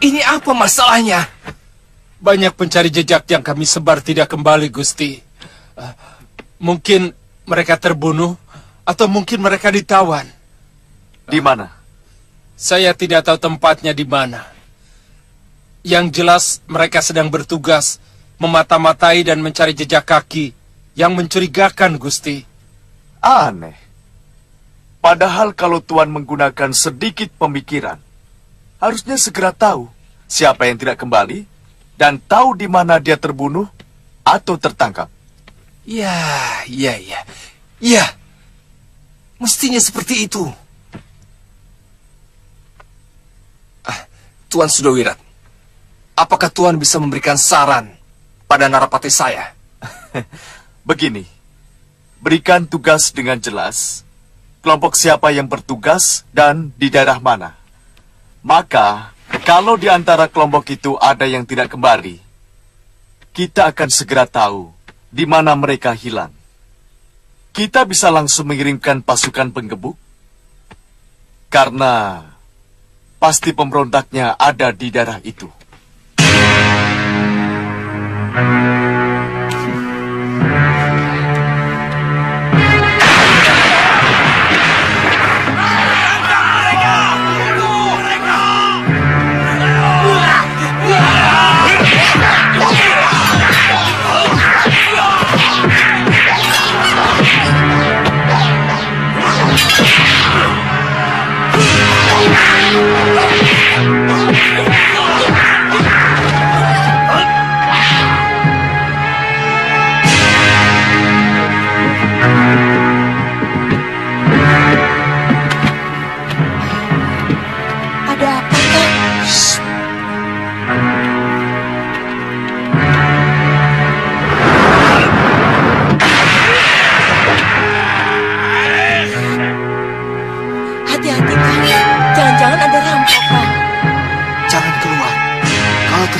Ini apa masalahnya? Banyak pencari jejak yang kami sebar tidak kembali, Gusti. Mungkin mereka terbunuh, atau mungkin mereka ditawan. Di mana? Saya tidak tahu tempatnya di mana. Yang jelas mereka sedang bertugas memata-matai dan mencari jejak kaki yang mencurigakan, Gusti. Aneh. Padahal kalau Tuan menggunakan sedikit pemikiran, harusnya segera tahu siapa yang tidak kembali dan tahu di mana dia terbunuh atau tertangkap. Ya. Mestinya seperti itu. Tuan Sudowirat, apakah Tuan bisa memberikan saran pada narapati saya? Begini, berikan tugas dengan jelas, kelompok siapa yang bertugas dan di daerah mana. Maka, kalau di antara kelompok itu ada yang tidak kembali, kita akan segera tahu di mana mereka hilang. Kita bisa langsung mengirimkan pasukan penggebuk, karena pasti pemberontaknya ada di daerah itu.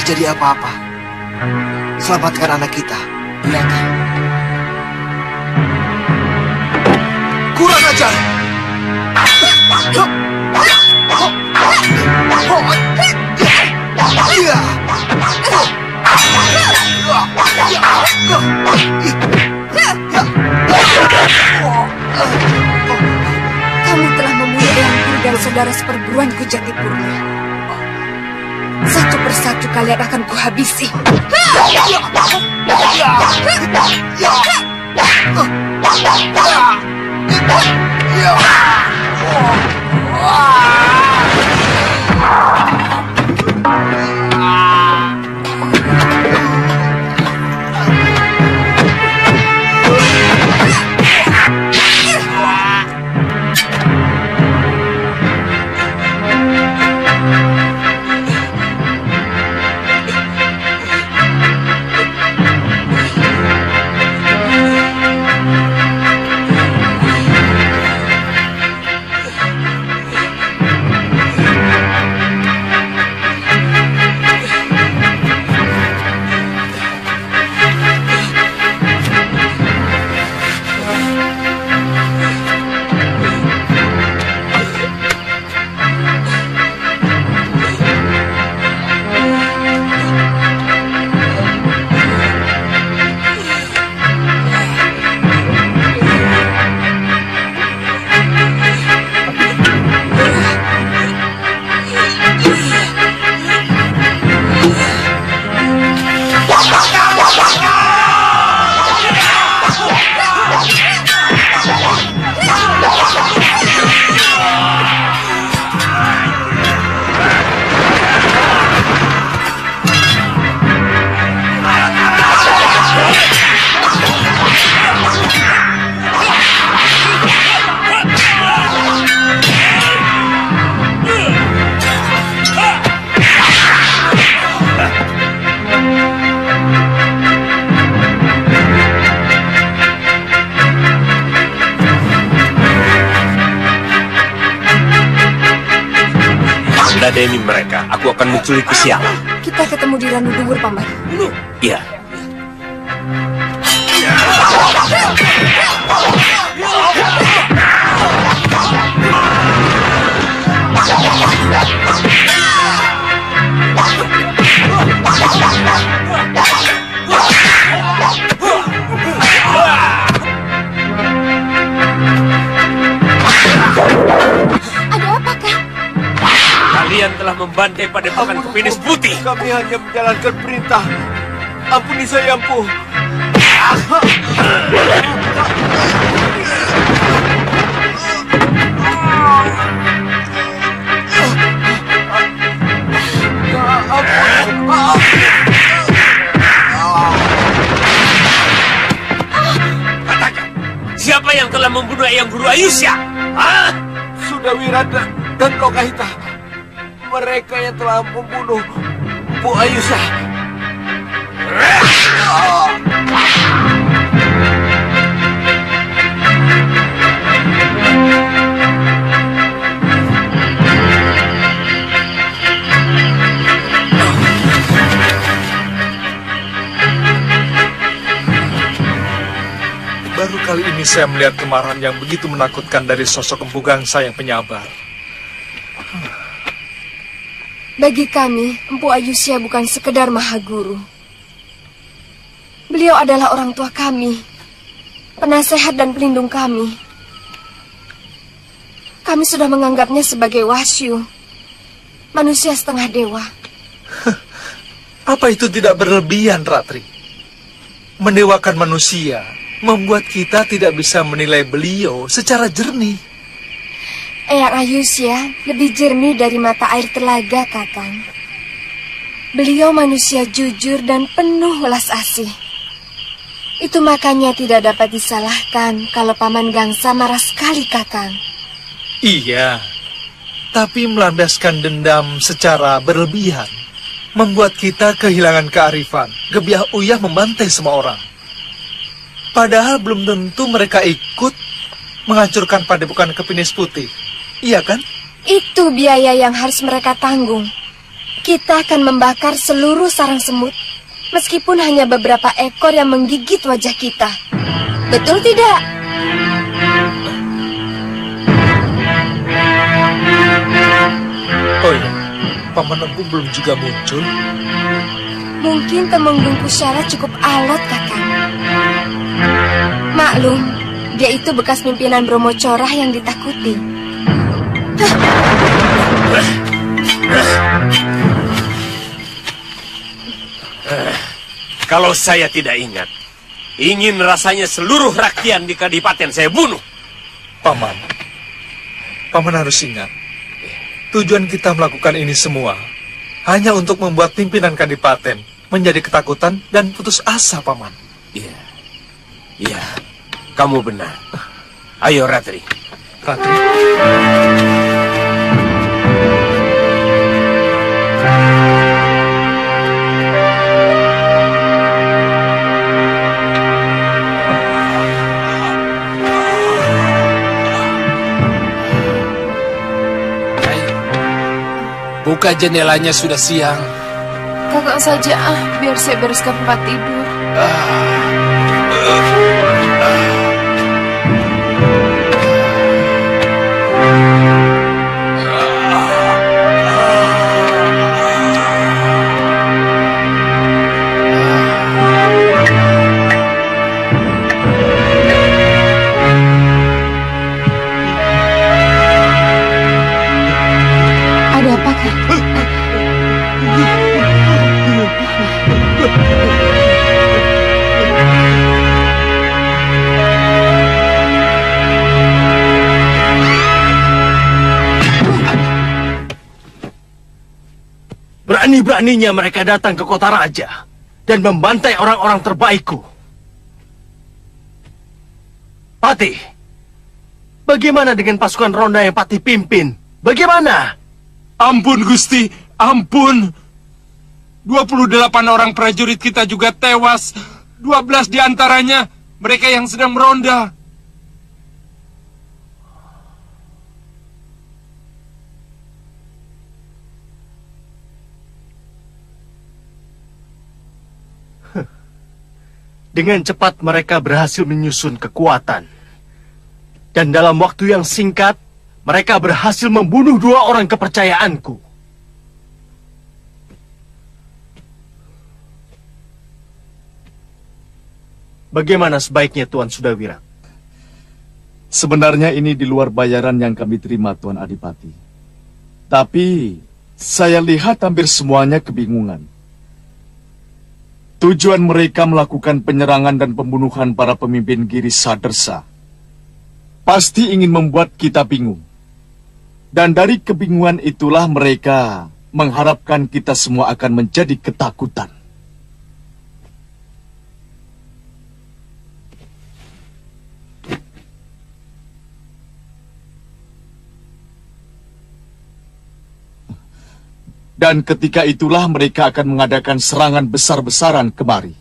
Jadi apa-apa, selamatkan anak kita. Iya, Kang. Kurang ajar! Kamu telah membunuh eyangku dan saudara seperguruanku Jatipurna. Satu persatu kalian akan kuhabisi. Ladeni mereka, aku akan menculik siapa. Kita ketemu di Ranudungur, Paman. Iya. Ada apakah? Kalian telah membantai padepokan Kepinis Putih. Kami hanya menjalankan perintah. Ampuni saya, Empu. Katakan, siapa yang telah membunuh Eyang Guru Ayusya? Hah? Sudawirada dan Lokahita. Mereka yang telah membunuh Bu Ayusya. Baru kali ini saya melihat kemarahan yang begitu menakutkan dari sosok Empu Gangsa yang penyabar. Bagi kami, Empu Ayusya bukan sekedar Mahaguru. Beliau adalah orang tua kami, penasehat dan pelindung kami. Kami sudah menganggapnya sebagai Wasyu, manusia setengah dewa. Apa itu tidak berlebihan, Ratri? Mendewakan manusia membuat kita tidak bisa menilai beliau secara jernih. Eyang Ayusya lebih jernih dari mata air telaga, Kakang. Beliau manusia jujur dan penuh welas asih. Itu makanya tidak dapat disalahkan kalau Paman Gangsa marah sekali, Kakang. Iya, tapi melandaskan dendam secara berlebihan membuat kita kehilangan kearifan. Gebiah uyah membantai semua orang. Padahal belum tentu mereka ikut menghancurkan padepokan Kepinis Putih. Iya kan? Itu biaya yang harus mereka tanggung. Kita akan membakar seluruh sarang semut, meskipun hanya beberapa ekor yang menggigit wajah kita. Betul tidak? Oh iya, Paman Empu belum juga muncul. Mungkin Temenggung Kusyala cukup alot, Kakang. Maklum, dia itu bekas pimpinan Bromo Corah yang ditakuti. Kalau saya tidak ingat, ingin rasanya seluruh rakyat di Kadipaten saya bunuh. Paman harus ingat, tujuan kita melakukan ini semua hanya untuk membuat pimpinan Kadipaten menjadi ketakutan dan putus asa, Paman. Iya, kamu benar. Ayo, Ratri. Ratri. Buka jendelanya, sudah siang. Kakak saja biar saya bereskan tempat tidur. Ada apa, Kak? Berani-beraninya mereka datang ke kota raja dan membantai orang-orang terbaikku. Patih, bagaimana dengan pasukan ronda yang Patih pimpin? Bagaimana? Ampun, Gusti, ampun. 28 orang prajurit kita juga tewas. 12 diantaranya mereka yang sedang meronda. Dengan cepat mereka berhasil menyusun kekuatan. Dan dalam waktu yang singkat, mereka berhasil membunuh 2 orang kepercayaanku. Bagaimana sebaiknya Tuan Sudawira? Sebenarnya ini di luar bayaran yang kami terima, Tuan Adipati. Tapi, saya lihat hampir semuanya kebingungan. Tujuan mereka melakukan penyerangan dan pembunuhan para pemimpin Giri Sadersa pasti ingin membuat kita bingung. Dan dari kebingungan itulah mereka mengharapkan kita semua akan menjadi ketakutan. Dan ketika itulah mereka akan mengadakan serangan besar-besaran kemari.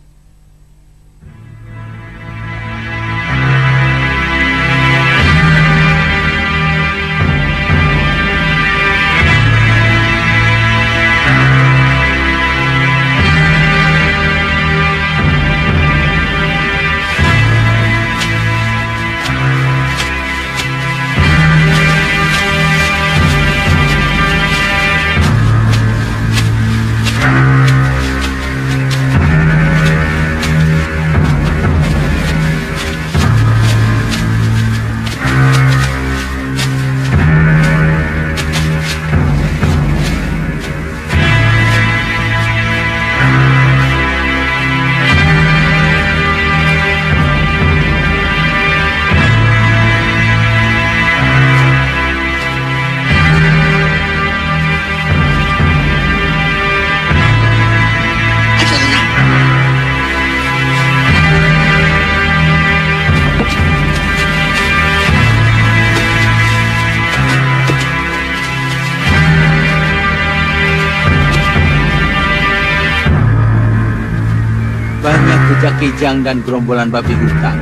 Banyak jejak kijang dan gerombolan babi hutan.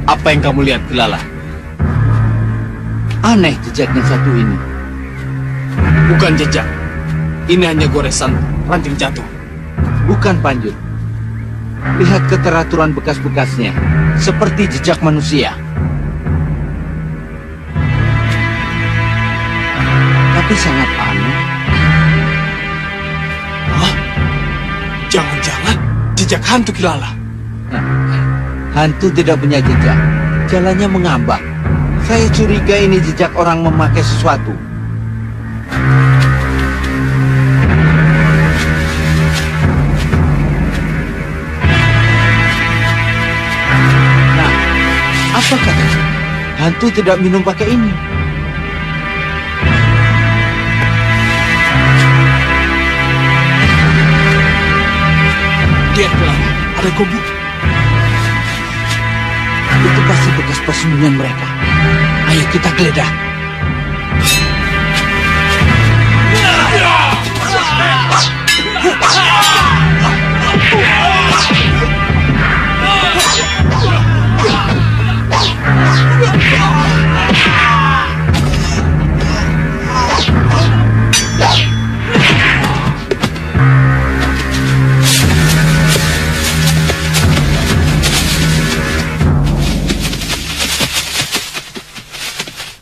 Apa yang kamu lihat, Gelala? Aneh jejaknya satu ini. Bukan jejak. Ini hanya goresan ranting jatuh. Bukan Panjur. Lihat keteraturan bekas-bekasnya, seperti jejak manusia. Tapi sangat aneh. jejak hantu Kilala. Hantu tidak punya jejak. Jalannya mengambang. Saya curiga ini jejak orang memakai sesuatu. Nah, apa katanya? Hantu tidak minum pakai ini. Lihat Kilala, ada gobuk. Itu pasti bekas persembunyian mereka. Ayo kita geledah.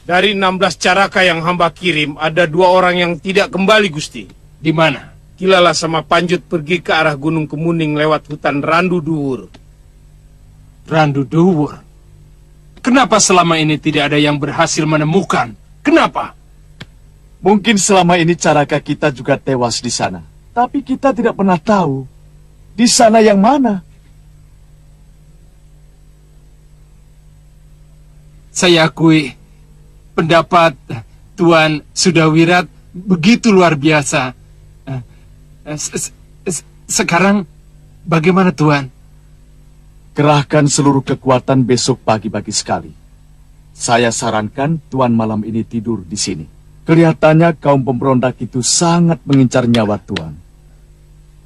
Dari 16 caraka yang hamba kirim, ada 2 orang yang tidak kembali, Gusti. Di mana? Kilala sama Panjut pergi ke arah Gunung Kemuning lewat hutan Randu Duwur. Randu Duwur. Kenapa selama ini tidak ada yang berhasil menemukan? Kenapa? Mungkin selama ini caraka kita juga tewas di sana. Tapi kita tidak pernah tahu di sana yang mana. Saya akui pendapat Tuan Sudawirat begitu luar biasa. Sekarang bagaimana Tuan? Kerahkan seluruh kekuatan besok pagi-pagi sekali. Saya sarankan Tuan malam ini tidur di sini. Kelihatannya kaum pemberontak itu sangat mengincar nyawa Tuan.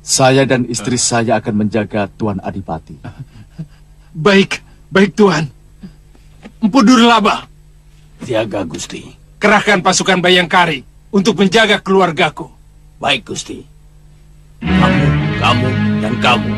Saya dan istri saya akan menjaga Tuan Adipati. Baik Tuan. Empu Durlaba, Siaga, Gusti. kerahkan pasukan Bayangkari untuk menjaga keluargaku. Baik, Gusti. Kamu, dan kamu.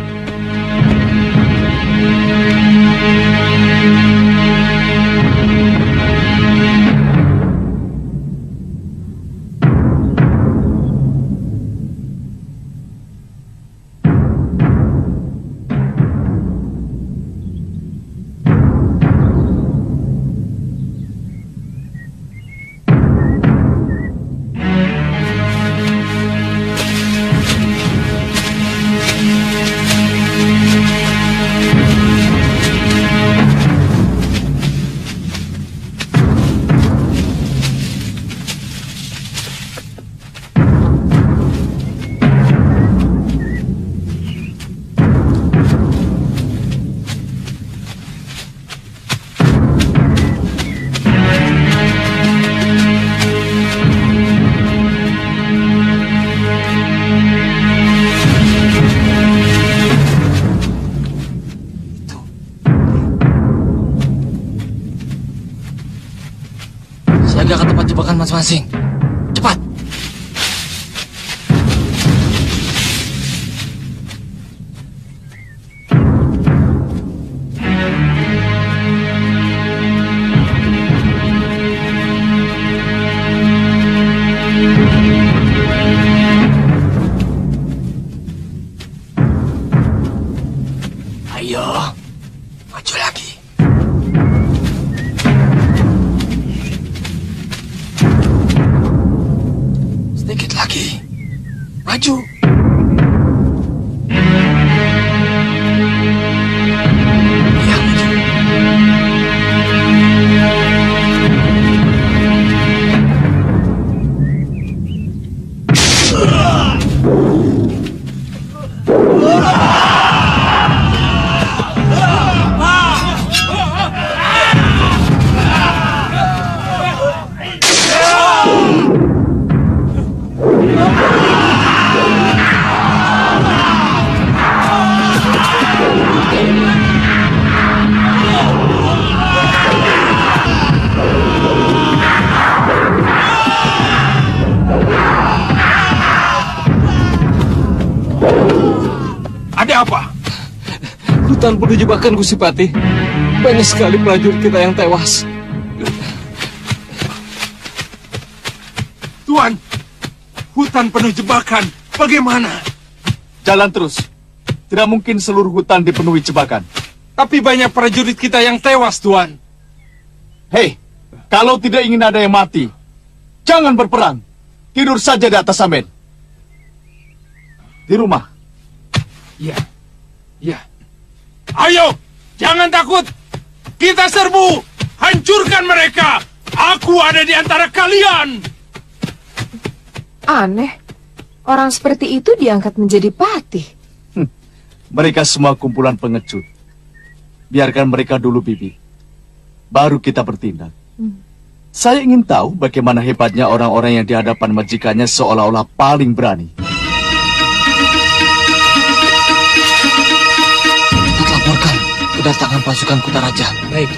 Siaga ke tempat jebakan masing-masing. Cepat! Ayo, maju lagi. Sedikit lagi. Maju. Ya, maju. Ada apa? Hutan penuh jebakan, Gusti Patih. Banyak sekali prajurit kita yang tewas. Tuan, hutan penuh jebakan. Bagaimana? Jalan terus. Tidak mungkin seluruh hutan dipenuhi jebakan. Tapi banyak prajurit kita yang tewas, Tuan. Hei, kalau tidak ingin ada yang mati, jangan berperang. Tidur saja di atas samen. Di rumah. Ya, ya. Ayo, jangan takut. Kita serbu, hancurkan mereka. Aku ada di antara kalian. Aneh, orang seperti itu diangkat menjadi patih. Mereka semua kumpulan pengecut. Biarkan mereka dulu, Bibi. Baru kita bertindak. Saya ingin tahu bagaimana hebatnya orang-orang yang di hadapan majikannya seolah-olah paling berani. Kita laporkan kedatangan pasukan Kutaraja. Baik.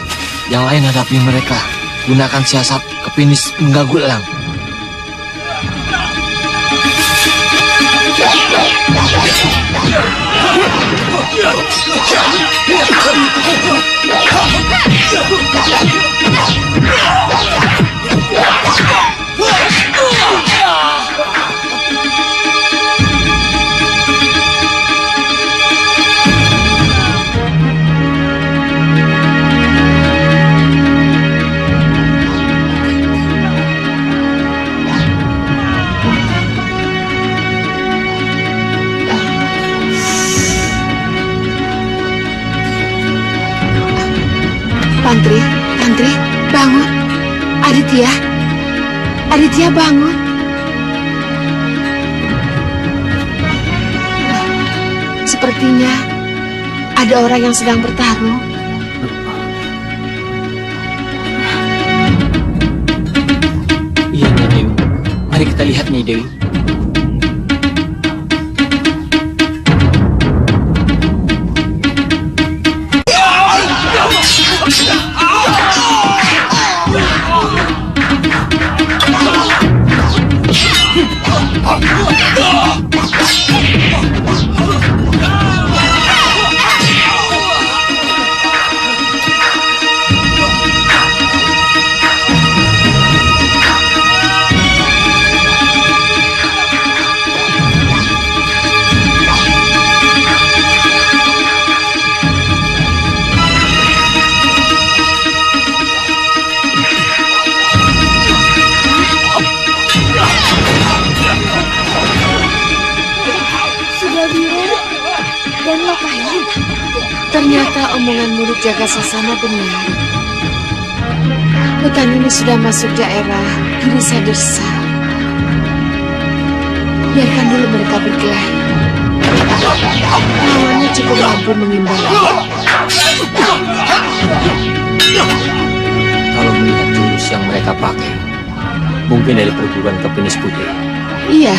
Yang lain hadapi mereka. Gunakan siasat kepinis mengganggu elang. Tantri, bangun. Aditya bangun. Sepertinya ada orang yang sedang bertarung. Iya, Nyai Dewi. Mari kita lihat, Nyai Dewi. Ternyata omongan murid jaga sasana benar. Hutan ini sudah masuk daerah Girisa Dersa. Biarkan dulu mereka berkelahi. Lawannya cukup mampu mengimbangi. Kalau melihat jurus yang mereka pakai, mungkin dari perguruan kepenis putih. Iya,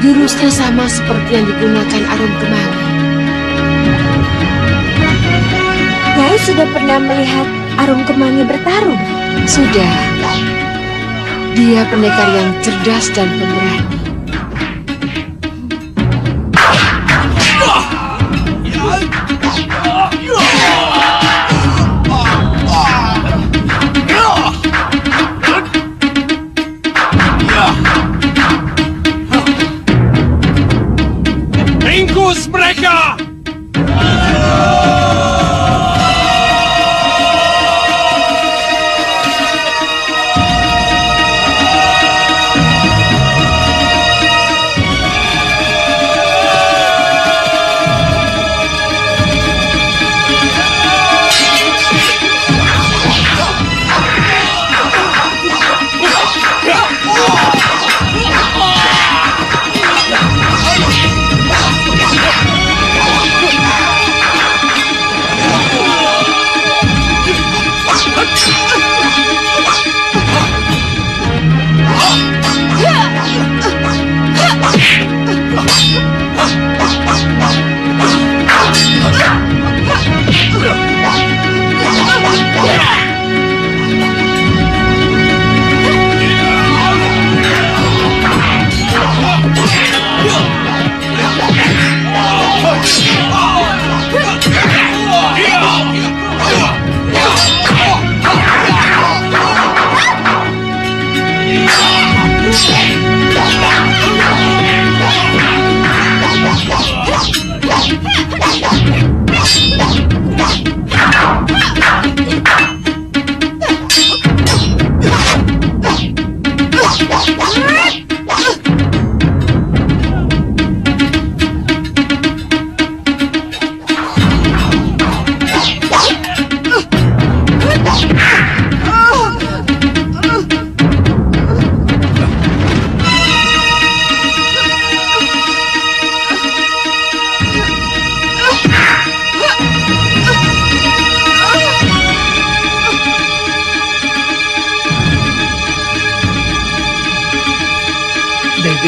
jurusnya sama seperti yang digunakan Arum Kemangi. Nyai sudah pernah melihat Arum Kemangi bertarung? Sudah. Dia pendekar yang cerdas dan pemberani. Ringkus mereka!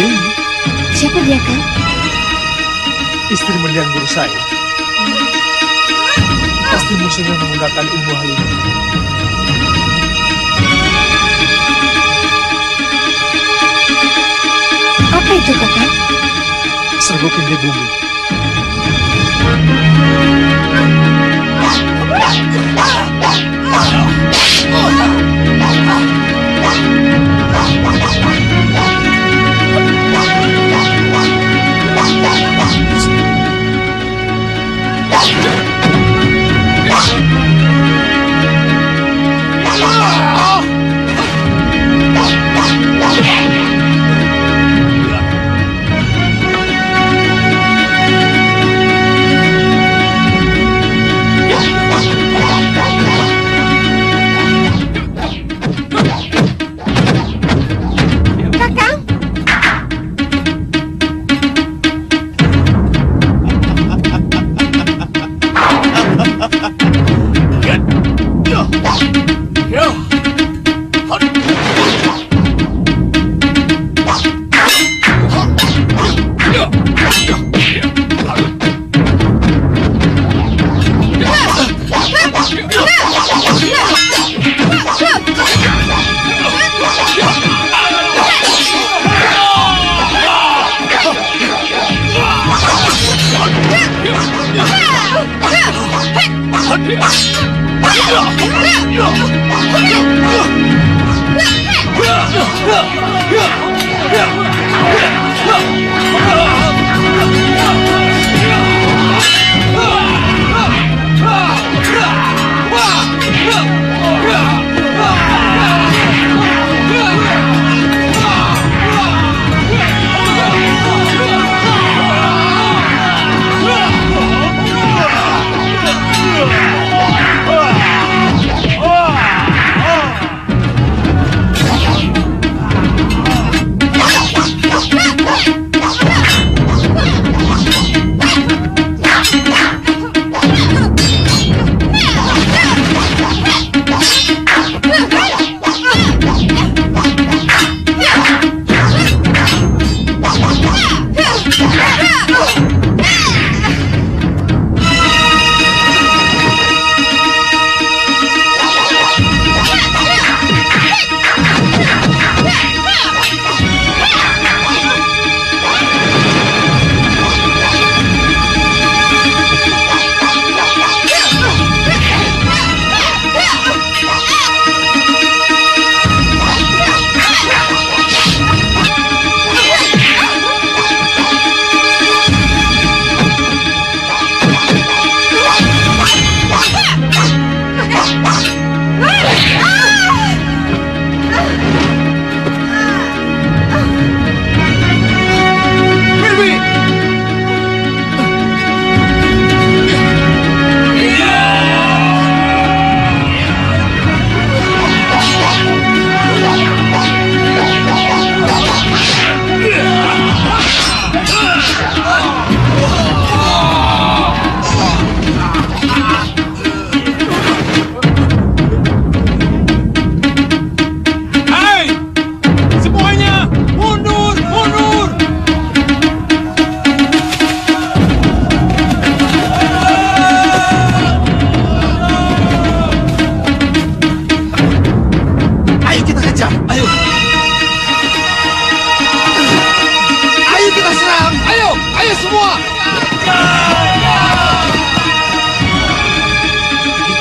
Dewi. Siapa dia, Kang? Istri mendiang guru saya. Pasti musuhnya menggunakan ilmu halimah. Apa itu, Kakang? Serbuk inti bumi.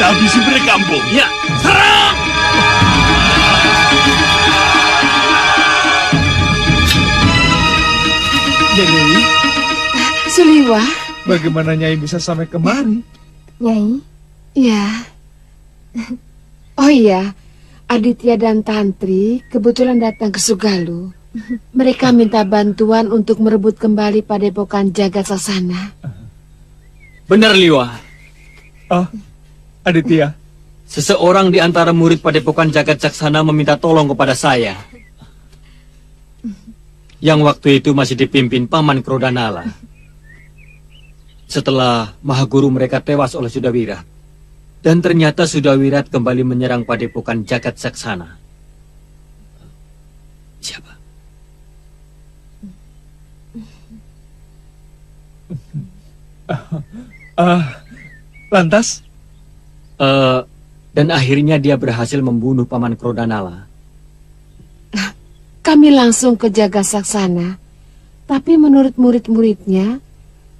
Habisi mereka, Empung. Ya, serang! Nyai, Suliwa. bagaimana Nyai bisa sampai kemari? Nyai? Ya. Oh iya, Aditya dan Tantri kebetulan datang ke Sugalu. Mereka minta bantuan untuk merebut kembali Padepokan Jagat Sasana. Benar, Liwa. Oh, Aditya. Seseorang di antara murid Padepokan Jagat Saksana meminta tolong kepada saya. Yang waktu itu masih dipimpin Paman Krodanala. Setelah Mahaguru mereka tewas oleh Sudawirat. Dan ternyata Sudawirat kembali menyerang Padepokan Jagat Saksana. Siapa? Lantas? Dan akhirnya dia berhasil membunuh Paman Krodanala. Kami langsung ke Jagasaksana, tapi menurut murid-muridnya,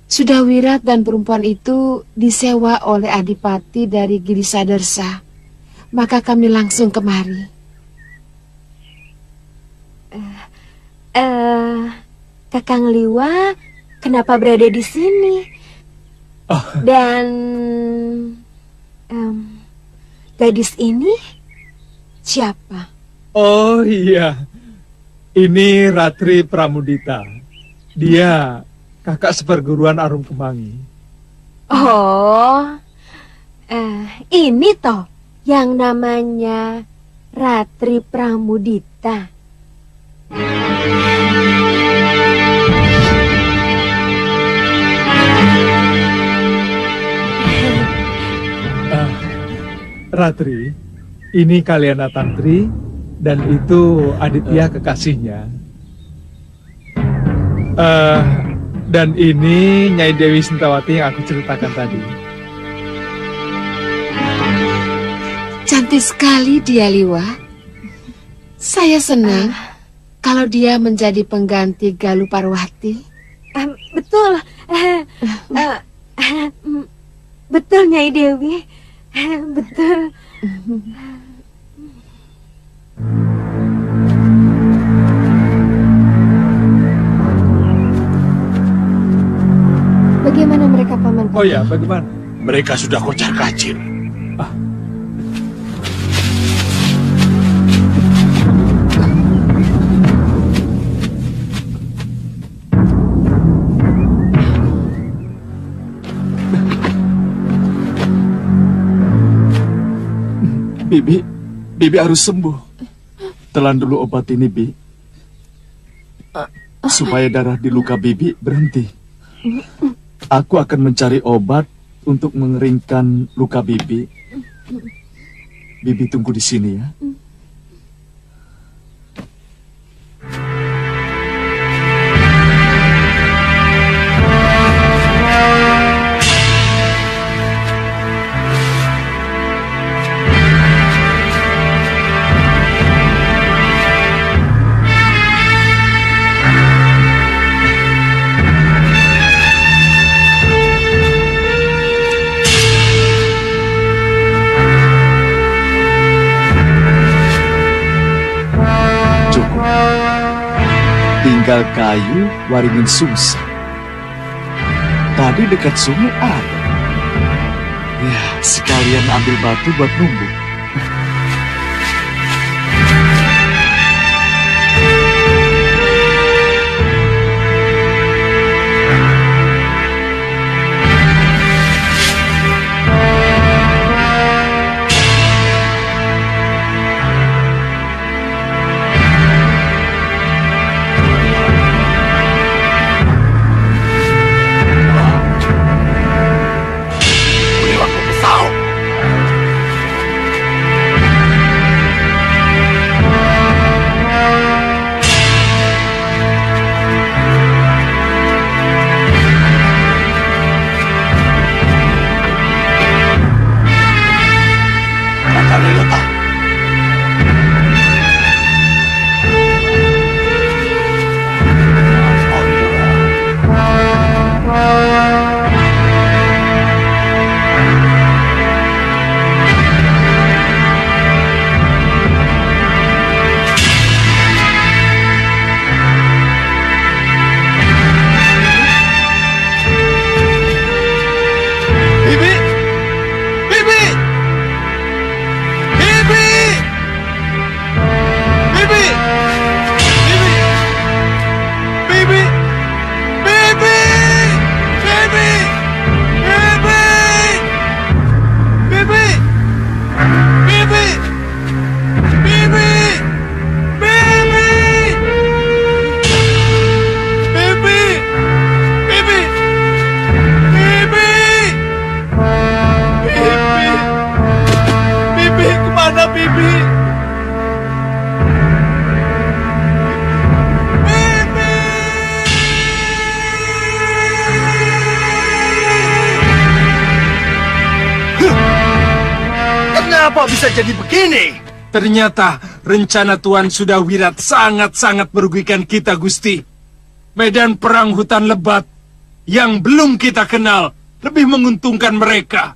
Sudawirat dan perempuan itu disewa oleh Adipati dari Girisadersa. Maka kami langsung kemari. Kakang Liwa, kenapa berada di sini? Dan gadis ini siapa? Oh iya, ini Ratri Pramudita. Dia kakak seperguruan Arum Kemangi. Oh, ini toh yang namanya Ratri Pramudita. Ratri, ini Kaliana Tantri dan itu Aditya kekasihnya. Dan ini Nyai Dewi Sintawati yang aku ceritakan tadi. Cantik sekali dia, Liwa. Saya senang kalau dia menjadi pengganti Galuh Parwati. Betul. Betul, Nyai Dewi. Betul. Bagaimana mereka, Paman? Oh ya, bagaimana? Mereka sudah kocar-kacir. Bibi harus sembuh. Telan dulu obat ini, Bi. Supaya darah di luka Bibi berhenti. Aku akan mencari obat untuk mengeringkan luka Bibi. Bibi tunggu di sini ya. Tinggal kayu, waringin sungsang. Tadi dekat sungai ada. Ya, sekalian ambil batu buat numbuk. Kenapa bisa jadi begini? Ternyata rencana Tuan Sudawirat sangat-sangat merugikan kita, Gusti. Medan perang hutan lebat yang belum kita kenal lebih menguntungkan mereka.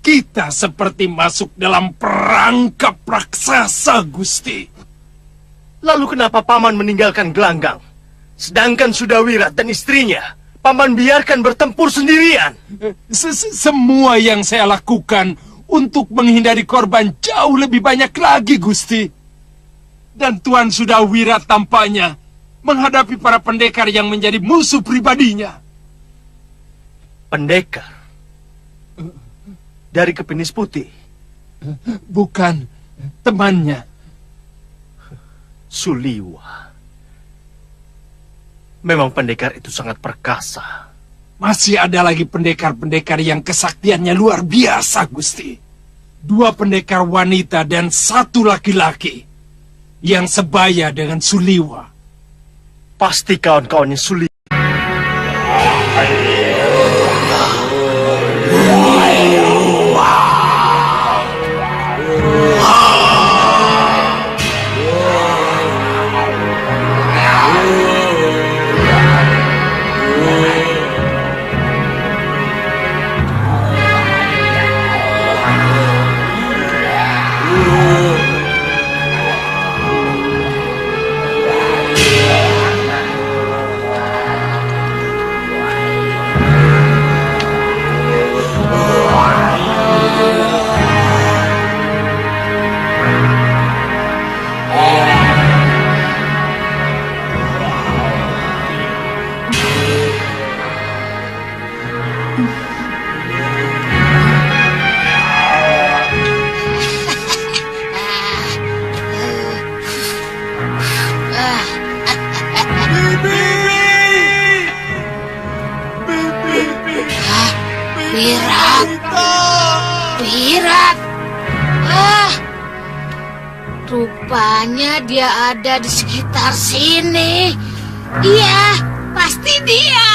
Kita seperti masuk dalam perangkap raksasa, Gusti. Lalu kenapa Paman meninggalkan gelanggang? Sedangkan Sudawirat dan istrinya, Paman biarkan bertempur sendirian. Semua yang saya lakukan untuk menghindari korban jauh lebih banyak lagi, Gusti. Dan Tuan Sudawirat tampaknya menghadapi para pendekar yang menjadi musuh pribadinya. Pendekar? Dari Kepinis Putih? Bukan, temannya. Suliwa. Memang pendekar itu sangat perkasa. Masih ada lagi pendekar-pendekar yang kesaktiannya luar biasa, Gusti. 2 pendekar wanita dan 1 laki-laki yang sebaya dengan Suliwa. Pasti kawan-kawannya Suliwa. Wirat. Rupanya dia ada di sekitar sini. Iya, pasti dia.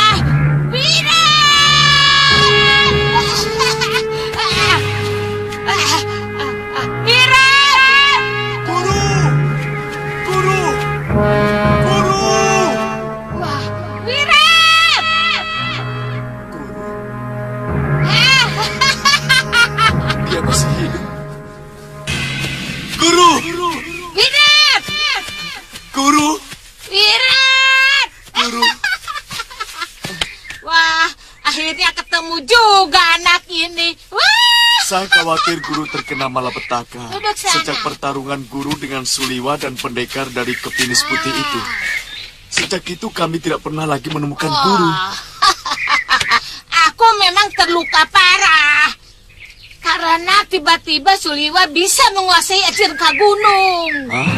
Akhirnya ketemu juga anak ini. Wah! Saya khawatir guru terkena malapetaka Duduk sana. sejak pertarungan guru dengan Suliwa dan pendekar dari Kepinis Putih itu. Sejak itu kami tidak pernah lagi menemukan guru. Aku memang terluka parah. Karena tiba-tiba Suliwa bisa menguasai ajian Ka Gunung. Hah?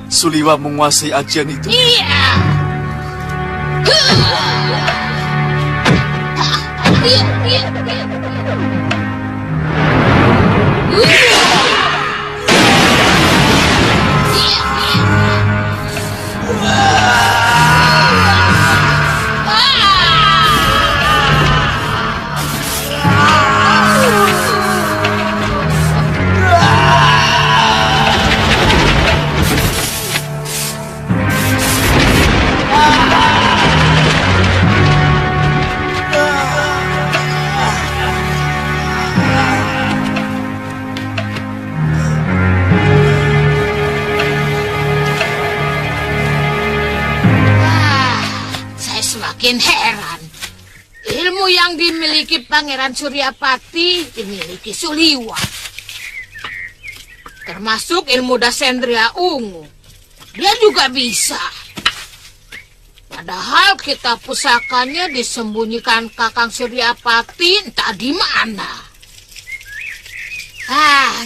Suliwa menguasai ajian itu? Iya. Makin heran. Ilmu yang dimiliki Pangeran Suryapati dimiliki Suliwa. Termasuk ilmu Dasendria Ungu. Dia juga bisa. Padahal kitab pusakanya disembunyikan Kakang Suryapati entah di mana.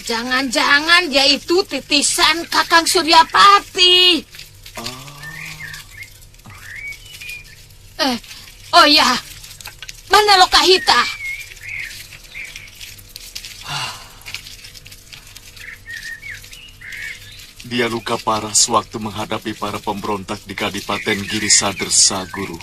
Jangan-jangan dia itu titisan Kakang Suryapati. Oh ya, mana Lokahita? Dia luka parah sewaktu menghadapi para pemberontak di Kadipaten Girisadersa, Guru.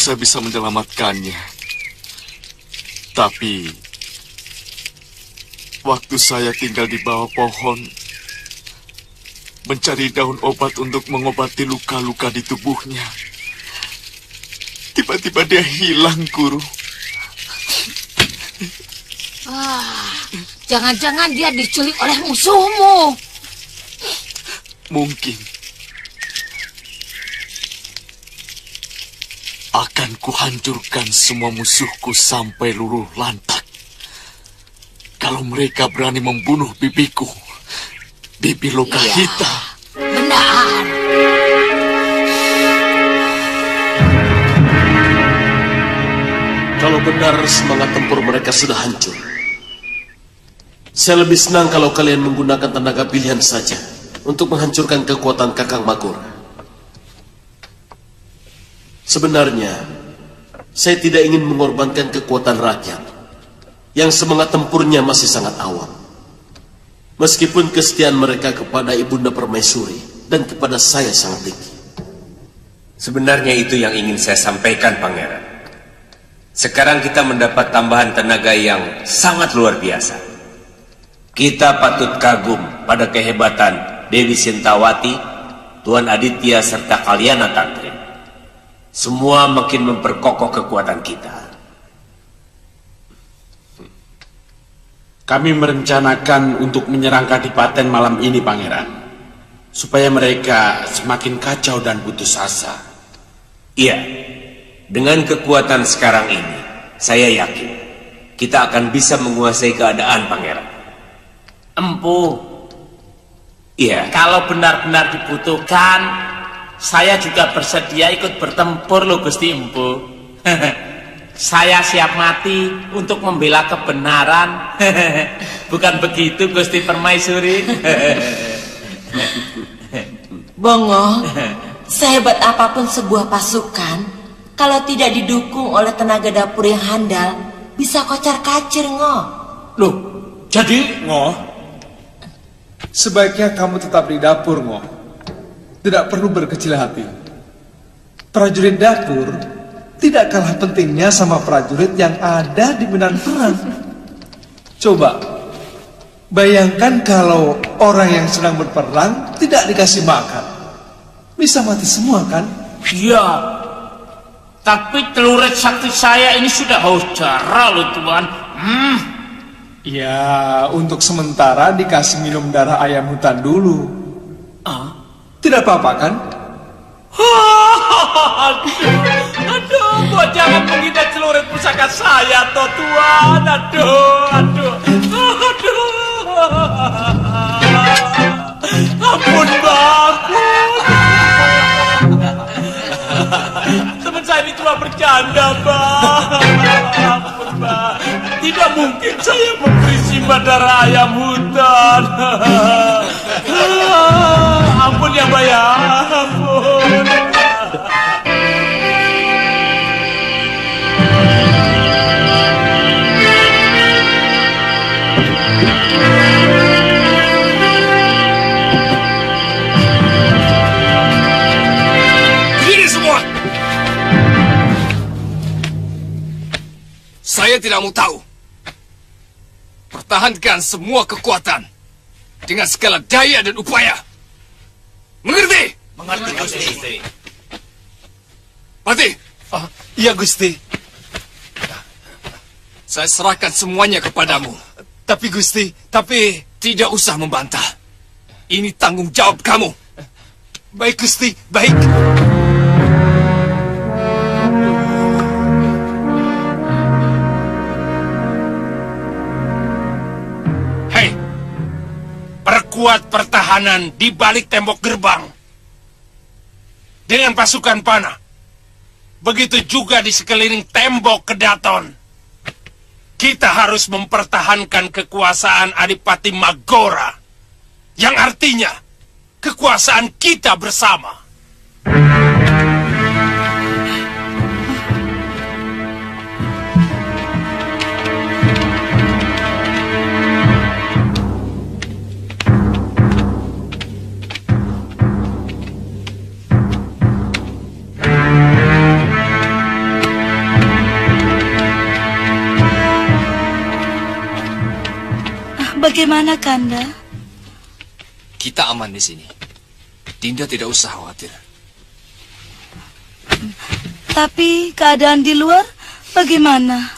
saya bisa menyelamatkannya. Tapi waktu saya tinggal di bawah pohon, mencari daun obat untuk mengobati luka-luka di tubuhnya, tiba-tiba dia hilang, Guru. Jangan-jangan dia diculik oleh musuhmu. Mungkin. Akan kuhancurkan semua musuhku sampai luluh lantak. Kalau mereka berani membunuh bibiku, Bibi Lokahita. Benar. Kalau benar semangat tempur mereka sudah hancur, saya lebih senang kalau kalian menggunakan tenaga pilihan saja untuk menghancurkan kekuatan Kakang Magora. Sebenarnya, saya tidak ingin mengorbankan kekuatan rakyat yang semangat tempurnya masih sangat awam. Meskipun kesetiaan mereka kepada Ibunda Permaisuri dan kepada saya sangat tinggi. Sebenarnya itu yang ingin saya sampaikan, Pangeran. Sekarang kita mendapat tambahan tenaga yang sangat luar biasa. Kita patut kagum pada kehebatan Dewi Sintawati, Tuan Aditya, serta Kalyana Tantri. Semua makin memperkokoh kekuatan kita. Kami merencanakan untuk menyerang Kadipaten malam ini, Pangeran. Supaya mereka semakin kacau dan putus asa. Iya, dengan kekuatan sekarang ini, saya yakin kita akan bisa menguasai keadaan, Pangeran. Empu, iya. Kalau benar-benar dibutuhkan, saya juga bersedia ikut bertempur loh Gusti Empu. Saya siap mati untuk membela kebenaran. Bukan begitu Gusti Permaisuri? Bongo, sehebat apapun sebuah pasukan, kalau tidak didukung oleh tenaga dapur yang handal, bisa kocar-kacir, Ngoh. Loh, jadi Ngoh? Sebaiknya kamu tetap di dapur, Ngoh. Tidak perlu berkecil hati. Prajurit dapur tidak kalah pentingnya sama prajurit yang ada di medan perang. Coba, bayangkan kalau orang yang sedang berperang tidak dikasih makan. Bisa mati semua, kan? Iya. Tapi celurit sakti saya ini sudah haus darah loh, Tuan. Ya, untuk sementara dikasih minum darah ayam hutan dulu. Tidak apa-apa, kan? Aduh, kok jangan menghina celurit pusaka saya, toh Tuan. Aduh. Ampun, Bang. Teman saya ini cuma bercanda, Bang. Ampun, Bang. Tidak mungkin saya memberi simbah darah ayam hutan. Ampun ya, Mbak ya. Ampun. Begini semua. Saya tidak mau tahu. Pertahankan semua kekuatan dengan segala daya dan upaya. Mengerti? Mengerti, Gusti. Patih. Iya, Gusti. Saya serahkan semuanya kepadamu. Tapi Gusti, tidak usah membantah. Ini tanggung jawab kamu. Baik, Gusti, baik. Hei, perkuat pertahanan di balik tembok gerbang dengan pasukan panah. Begitu juga di sekeliling tembok Kedaton. Kita harus mempertahankan kekuasaan Adipati Magora, yang artinya kekuasaan kita bersama. Bagaimana, Kanda? Kita aman di sini. Dinda tidak usah khawatir. Tapi keadaan di luar bagaimana?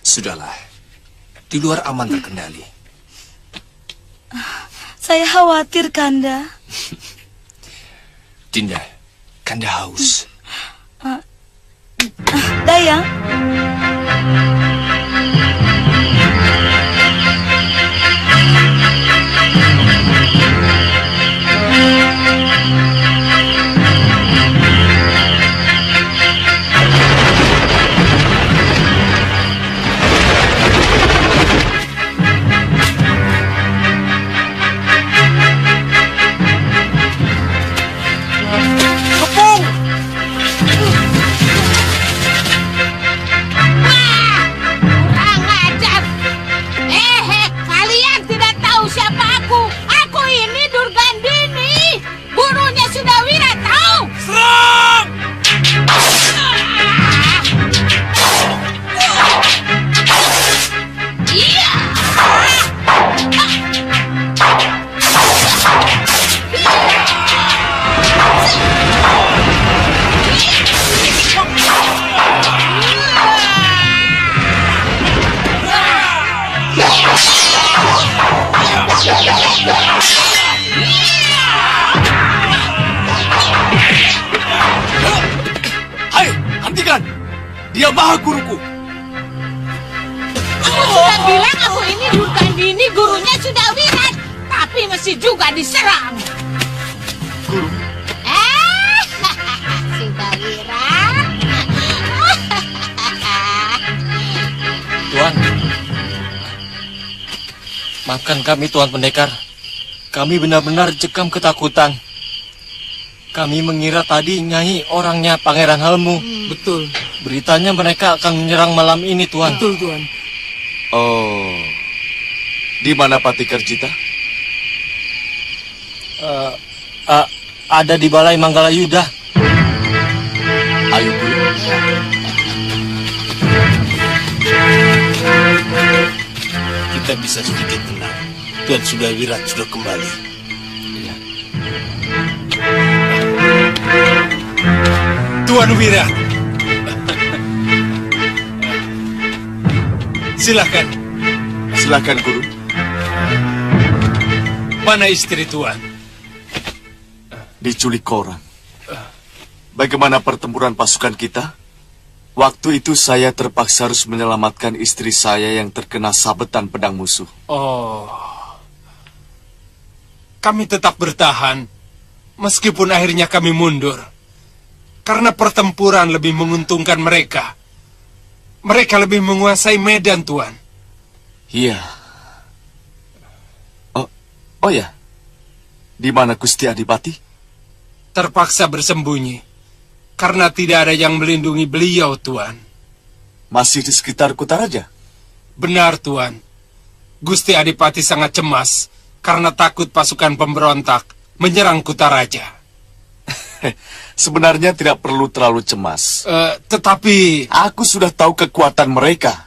Sudahlah. Di luar aman terkendali. Saya khawatir, Kanda. Dinda, Kanda haus. Dayang. Hai, hentikan! Dia maha guruku. Aku sudah bilang aku ini Durgandini, gurunya sudah wirat, tapi masih juga diserang. Guru. Sudah wirat. Tuan. Maafkan kami, Tuan Pendekar. Kami benar-benar cekam ketakutan. Kami mengira tadi Nyai orangnya Pangeran Helmu. Betul. Beritanya mereka akan menyerang malam ini, Tuan. Betul, Tuan. Oh, di mana Pati Kerjita? Ada di Balai Manggala Yuda. Ayo, Guru. Kita bisa sedikit tenang. Tuan sudah wirat sudah kembali. Tuan Wirat. Silakan. Silakan, Guru. Mana istri Tuan? Diculik orang. Bagaimana pertempuran pasukan kita? Waktu itu saya terpaksa harus menyelamatkan istri saya yang terkena sabetan pedang musuh. Oh. Kami tetap bertahan, meskipun akhirnya kami mundur. Karena pertempuran lebih menguntungkan mereka. Mereka lebih menguasai medan, Tuan. Iya. Oh ya. Di mana Gusti Adipati? Terpaksa bersembunyi. Karena tidak ada yang melindungi beliau, Tuan. Masih di sekitar Kutaraja? Benar, Tuan. Gusti Adipati sangat cemas karena takut pasukan pemberontak menyerang Kutaraja. Sebenarnya tidak perlu terlalu cemas. Tetapi... Aku sudah tahu kekuatan mereka.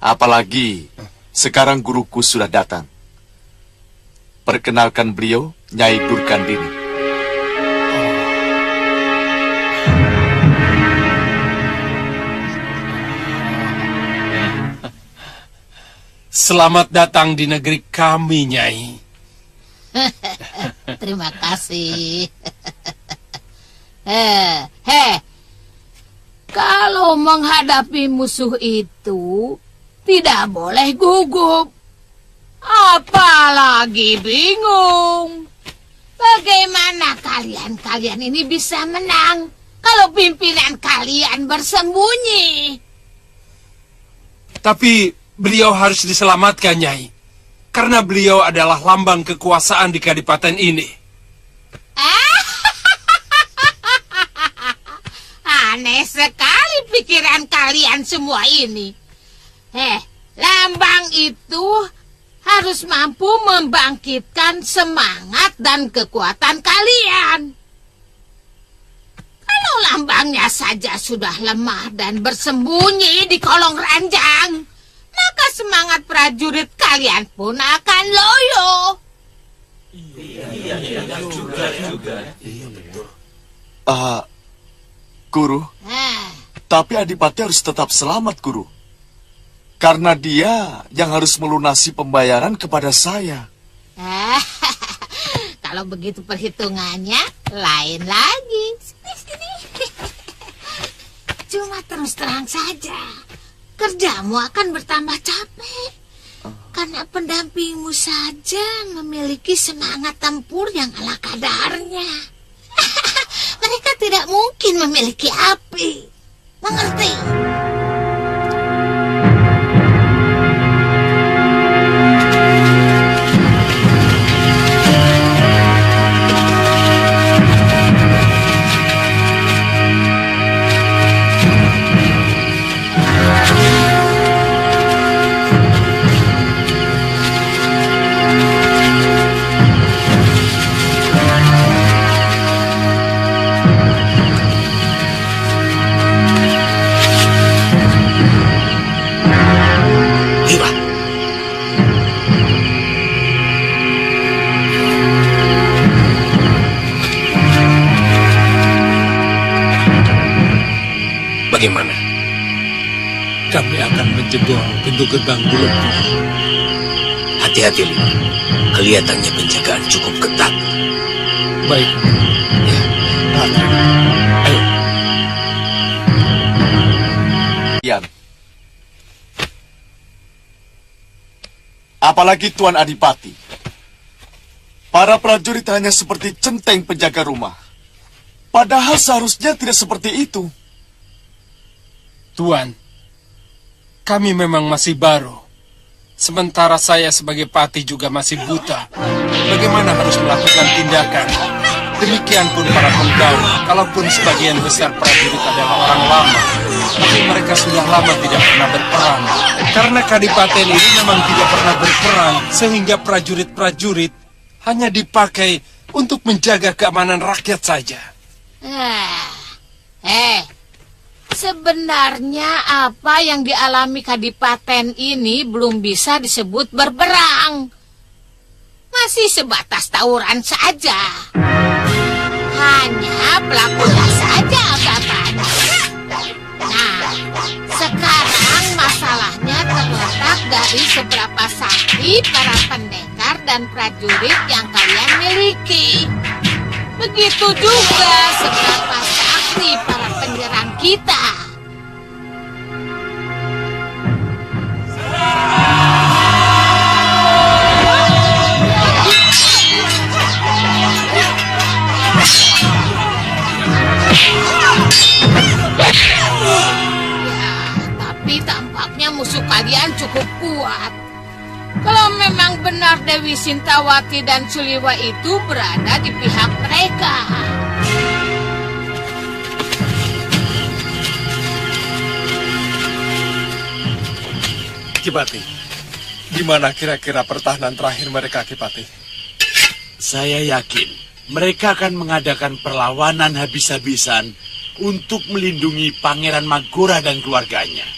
Apalagi sekarang guruku sudah datang. Perkenalkan beliau, Nyai Durgandini. Selamat datang di negeri kami, Nyai. Terima kasih. Kalau menghadapi musuh itu, tidak boleh gugup. Apalagi bingung. Bagaimana kalian ini bisa menang kalau pimpinan kalian bersembunyi? Tapi beliau harus diselamatkan, Nyai. Karena beliau adalah lambang kekuasaan di kadipaten ini. Aneh sekali pikiran kalian semua ini. Lambang itu harus mampu membangkitkan semangat dan kekuatan kalian. Kalau lambangnya saja sudah lemah dan bersembunyi di kolong ranjang, maka maka semangat prajurit kalian pun akan loyo. Guru, tapi Adipati harus tetap selamat, Guru. Karena dia yang harus melunasi pembayaran kepada saya. Kalau begitu perhitungannya, lain lagi. Sini. Cuma terus terang saja, kerjamu akan bertambah capek. Karena pendampingmu saja memiliki semangat tempur yang ala kadarnya. Mereka tidak mungkin memiliki api. Mengerti? Bagaimana? Kami akan menjebol pintu gerbang dulu. Hati-hati, Lima. Kelihatannya penjagaan cukup ketat. Baik. Ayo. Yan. Apalagi Tuan Adipati. Para prajurit hanya seperti centeng penjaga rumah. Padahal seharusnya tidak seperti itu. Tuan, kami memang masih baru. Sementara saya sebagai pati juga masih buta. Bagaimana harus melakukan tindakan? Demikian pun para penggawa. Kalaupun sebagian besar prajurit adalah orang lama, tapi mereka sudah lama tidak pernah berperang. Karena kadipaten ini memang tidak pernah berperang, sehingga prajurit-prajurit hanya dipakai untuk menjaga keamanan rakyat saja. Sebenarnya apa yang dialami kadipaten ini belum bisa disebut berperang. Masih sebatas tawuran saja. Hanya pelakunya saja katanya. Nah, sekarang masalahnya terletak dari seberapa sakti para pendekar dan prajurit yang kalian miliki. Begitu juga seberapa sakti para penyerang kita. Tapi tampaknya musuh kalian cukup kuat. Kalau memang benar Dewi Sintawati dan Suliwa itu berada di pihak mereka. Kipati, di mana kira-kira pertahanan terakhir mereka, Kipati? Saya yakin mereka akan mengadakan perlawanan habis-habisan untuk melindungi Pangeran Magora dan keluarganya.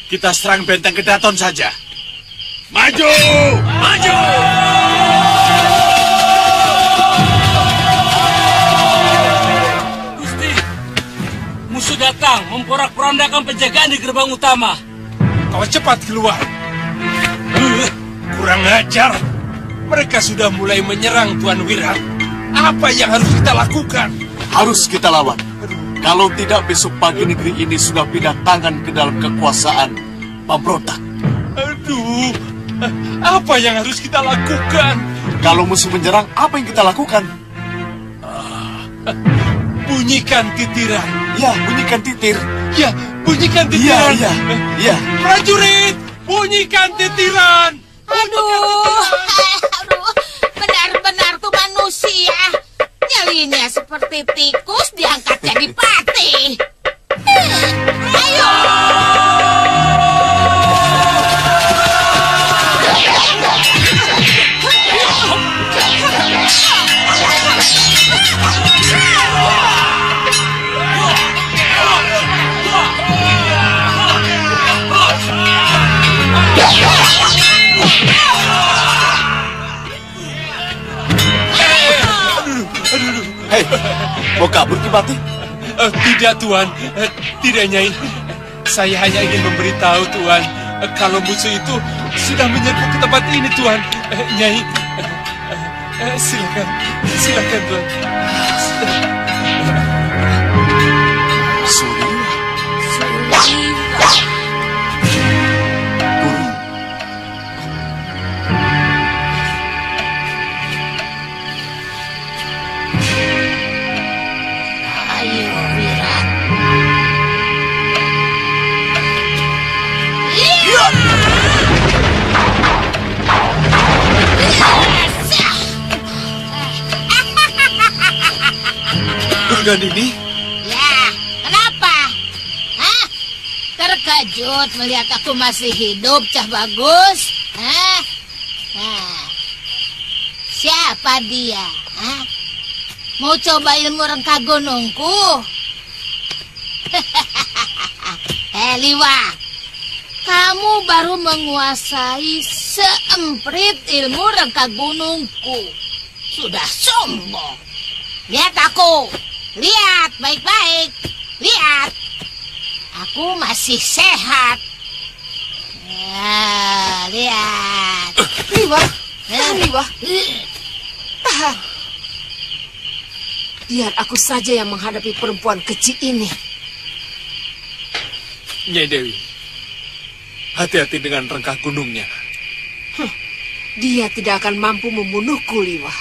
Kita serang benteng Kedaton saja. Maju! Maju! Gusti, musuh datang memporak-porandakan penjagaan di gerbang utama. Kau cepat keluar. Kurang ajar. Mereka sudah mulai menyerang Tuan Wirat. Apa yang harus kita lakukan? Harus kita lawan. Kalau tidak, besok pagi negeri ini sudah pindah tangan ke dalam kekuasaan pemberontak. Aduh, apa yang harus kita lakukan? Kalau musuh menyerang, apa yang kita lakukan? Bunyikan titiran. Ya, bunyikan titir. Ya, bunyikan titiran. Iya. Prajurit, bunyikan titiran. Aduh, benar-benar tuh manusia. Nyalinya seperti tikus diangkat jadi pati. Ayo. Mau kabur Ki Pati? Tidak Tuan, tidak Nyai. Saya hanya ingin memberitahu Tuan, kalau musuh itu sudah menyerbu ke tempat ini Tuan. Nyai, silakan Tuan. Durgandini? Ya, kenapa? Hah? Terkejut melihat aku masih hidup, Cah Bagus? Hah? Nah, siapa dia? Hah? Mau coba ilmu rengka gunungku? Liwa, kamu baru menguasai seemprit ilmu rengka gunungku. Sudah sombong. Lihat aku. Lihat baik-baik. Lihat. Aku masih sehat. Ya, lihat. Liwa, Liwa. Tahan. Biar aku saja yang menghadapi perempuan kecil ini. Nyai Dewi, hati-hati dengan rengkah gunungnya. Dia tidak akan mampu membunuhku, Liwa.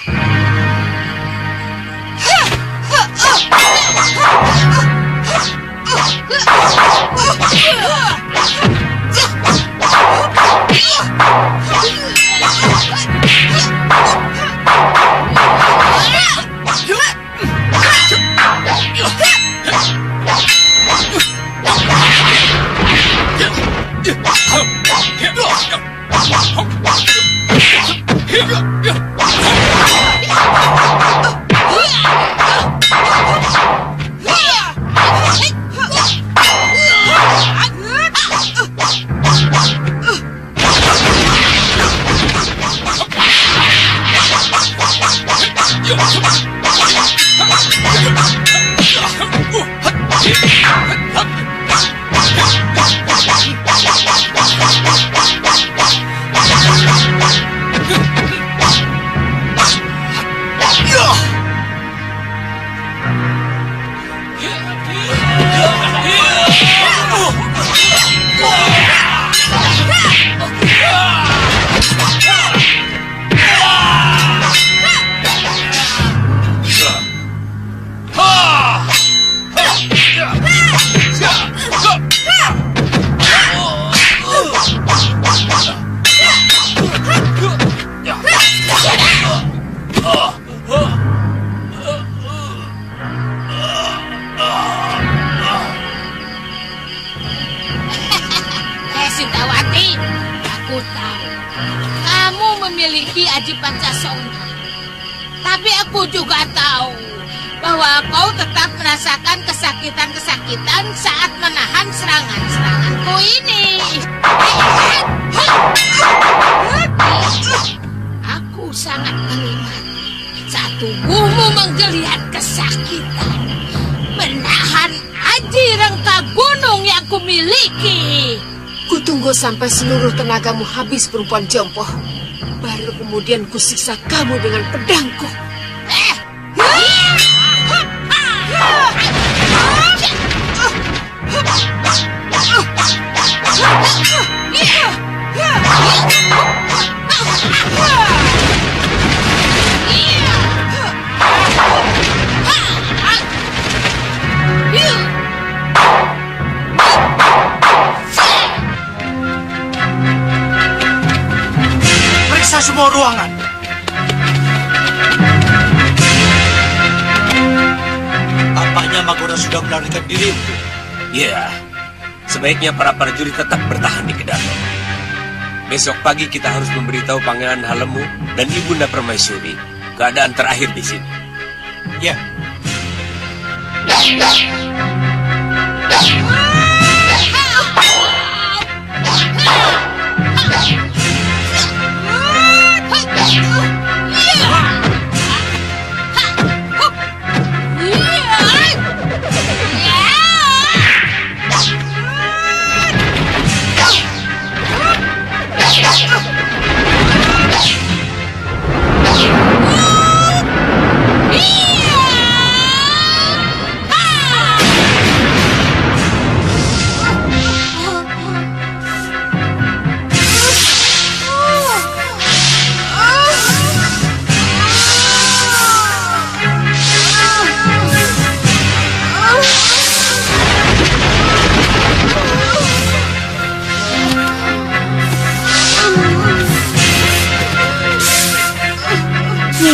Sintawati, aku tahu kamu memiliki Aji Pancasona. Tapi aku juga tahu bahwa kau tetap merasakan kesakitan-kesakitan saat menahan serangan-seranganku ini. Aku sangat menikmati saat tubuhmu menggeliat kesakitan, menahan aji rengka gunung yang kumiliki. Kutunggu sampai seluruh tenagamu habis, perempuan jompo. Baru kemudian kusiksa kamu dengan pedangku. Periksa semua ruangan. Tampaknya Magora sudah melarikan diri. Ya, sebaiknya para prajurit tetap bertahan di Kedaton. Besok pagi kita harus memberitahu Pangeran Halemu dan Ibunda Permaisuri keadaan terakhir di sini. Ya.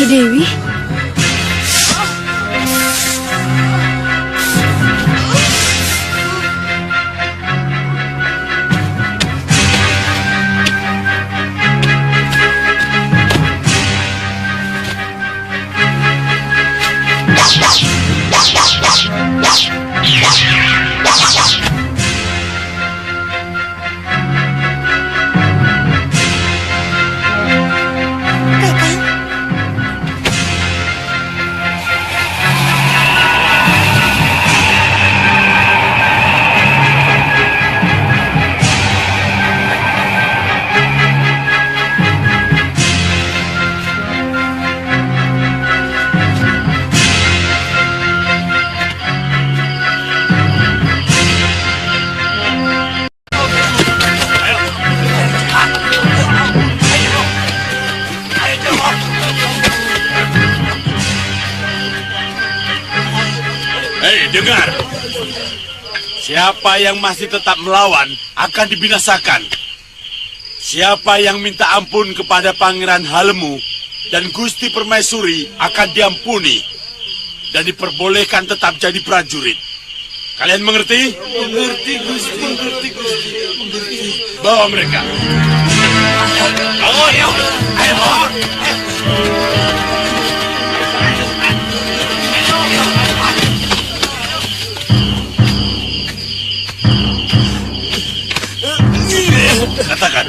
Dewi? Hei, dengar. Siapa yang masih tetap melawan akan dibinasakan. Siapa yang minta ampun kepada Pangeran Halemu dan Gusti Permaisuri akan diampuni dan diperbolehkan tetap jadi prajurit. Kalian mengerti? Mengerti, Gusti. Mengerti, Gusti. Mengerti. Bawa mereka. Ayo, ayo. Katakan,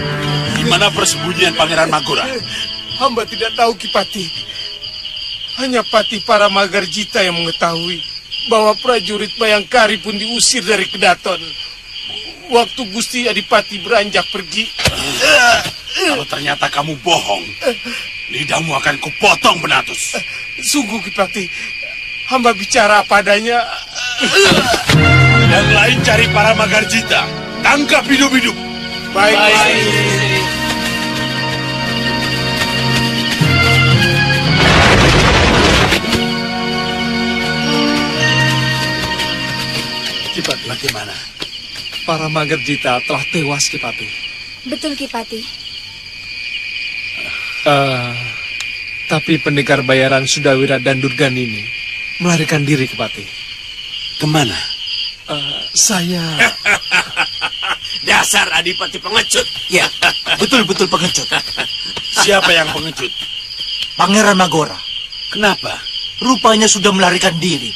di mana persembunyian Pangeran Magora? Hamba tidak tahu, Kipati. Hanya Patih para Magarjita yang mengetahui bahwa prajurit Bayangkari pun diusir dari Kedaton waktu Gusti Adipati beranjak pergi. Kalau ternyata kamu bohong, lidahmu akan kupotong, Benatus. Sungguh, Kipati, hamba bicara apa adanya. Yang lain cari para Magarjita, tangkap hidup-hidup. Baik. Kipati, bagaimana? Para Magarjita telah tewas, Kipati. Betul, Kipati. Tapi pendekar bayaran Sudawira dan Durganini melarikan diri, Kipati. Kemana? Saya... Dasar Adipati pengecut. Ya, betul-betul pengecut. Siapa yang pengecut? Pangeran Magora. Kenapa? Rupanya sudah melarikan diri.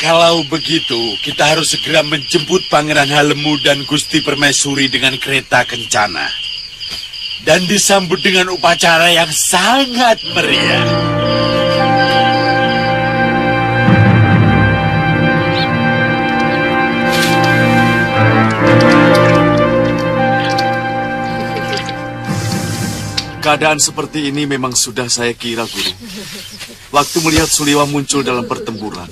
Kalau begitu, kita harus segera menjemput Pangeran Halemu dan Gusti Permaisuri dengan kereta kencana. Dan disambut dengan upacara yang sangat meriah. Keadaan seperti ini memang sudah saya kira, Guru. Waktu melihat Suliwa muncul dalam pertempuran.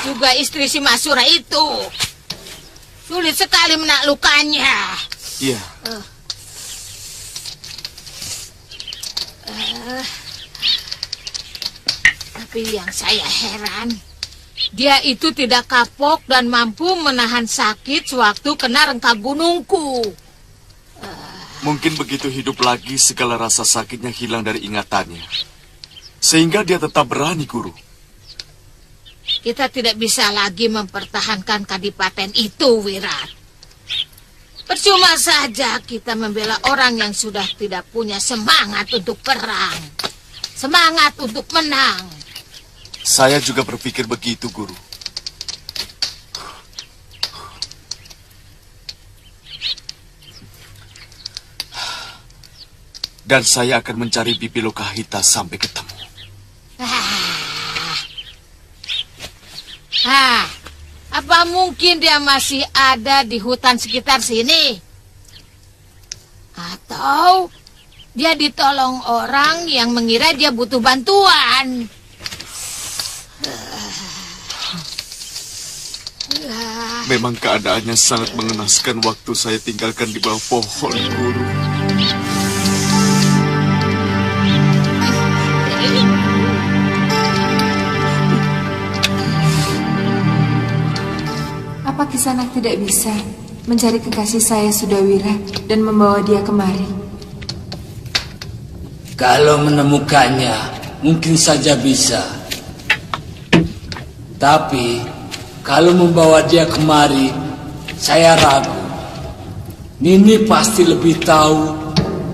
Juga istri si Masura itu. Sulit sekali menaklukkannya. Iya. Tapi yang saya heran, dia itu tidak kapok dan mampu menahan sakit sewaktu kena rengka gunungku. Mungkin begitu hidup lagi segala rasa sakitnya hilang dari ingatannya. Sehingga dia tetap berani, Guru. Kita tidak bisa lagi mempertahankan kadipaten itu, Wirat. Percuma saja kita membela orang yang sudah tidak punya semangat untuk perang. Semangat untuk menang. Saya juga berpikir begitu, Guru. Dan saya akan mencari Bibi Lokahita sampai ketemu. Apa mungkin dia masih ada di hutan sekitar sini? Atau dia ditolong orang yang mengira dia butuh bantuan? Memang keadaannya sangat mengenaskan waktu saya tinggalkan di bawah pohon, Guru. Kisanak tidak bisa mencari kekasih saya Sudawira dan membawa dia kemari? Kalau menemukannya, mungkin saja bisa. Tapi, kalau membawa dia kemari, saya ragu. Nini pasti lebih tahu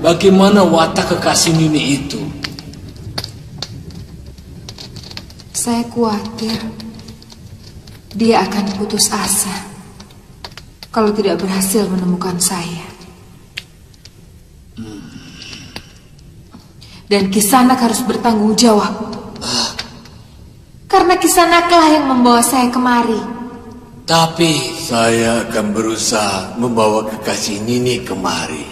bagaimana watak kekasih Nini itu. Saya khawatir dia akan putus asa kalau tidak berhasil menemukan saya. Dan Kisanak harus bertanggung jawab. Karena Kisanaklah yang membawa saya kemari. Tapi saya akan berusaha membawa kekasih Nini kemari.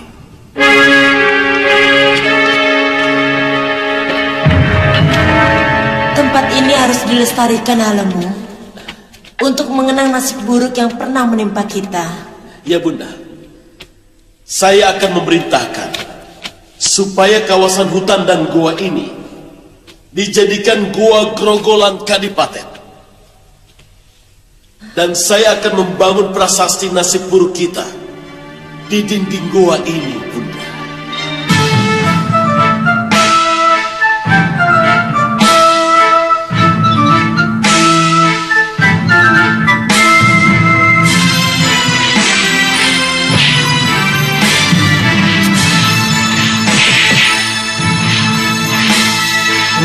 Tempat ini harus dilestarikan, Halemu, untuk mengenang nasib buruk yang pernah menimpa kita. Ya Bunda, saya akan memerintahkan supaya kawasan hutan dan gua ini dijadikan gua grogolan Kadipaten. Dan saya akan membangun prasasti nasib buruk kita di dinding gua ini, Bunda.